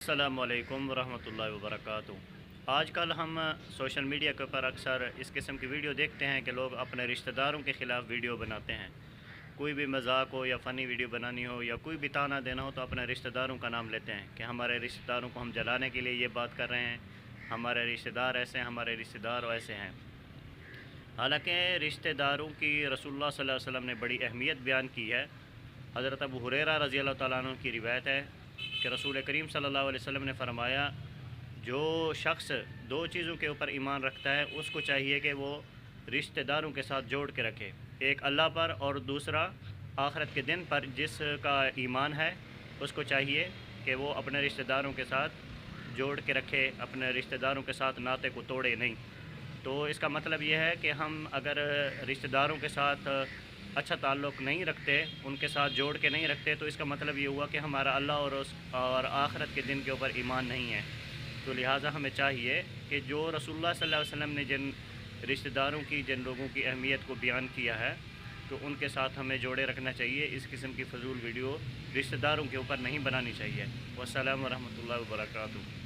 अस्सलामुअलैकुम वरहमतुल्लाहि वबरकातुहू। आज कल हम सोशल मीडिया के ऊपर अक्सर इस किस्म की वीडियो देखते हैं कि लोग अपने रिश्तेदारों के ख़िलाफ़ वीडियो बनाते हैं। कोई भी मजाक हो या फ़नी वीडियो बनानी हो या कोई भी ताना देना हो तो अपने रिश्तेदारों का नाम लेते हैं कि हमारे रिश्तेदारों को हम जलाने के लिए ये बात कर रहे हैं, हमारे रिश्तेदार ऐसे हैं, हमारे रिश्तेदार ऐसे हैं। हालांकि रिश्तेदारों की रसूलुल्लाह सल्लल्लाहु अलैहि वसल्लम ने बड़ी अहमियत बयान की है। हज़रत अबू हुरैरा रज़ी अल्लाह तआला अन्हु की रिवायत है कि रसूल करीम सल्लल्लाहु अलैहि वसल्लम ने फरमाया, जो शख्स दो चीज़ों के ऊपर ईमान रखता है उसको चाहिए कि वो रिश्तेदारों के साथ जोड़ के रखे, एक अल्लाह पर और दूसरा आखिरत के दिन पर जिसका ईमान है उसको चाहिए कि वो अपने रिश्तेदारों के साथ जोड़ के रखे, अपने रिश्तेदारों के साथ नाते को तोड़े नहीं। तो इसका मतलब ये है कि हम अगर रिश्तेदारों के साथ अच्छा ताल्लुक़ नहीं रखते, उनके साथ जोड़ के नहीं रखते, तो इसका मतलब ये हुआ कि हमारा अल्लाह और आखिरत के दिन के ऊपर ईमान नहीं है। तो लिहाजा हमें चाहिए कि जो रसूलुल्लाह सल्लल्लाहु अलैहि वसल्लम ने जिन रिश्तेदारों की, जिन लोगों की अहमियत को बयान किया है, तो उनके साथ हमें जोड़े रखना चाहिए। इस किस्म की फ़जूल वीडियो रिश्तेदारों के ऊपर नहीं बनानी चाहिए। वस्सलाम वरहमतुल्लाहि वबरकातुहू।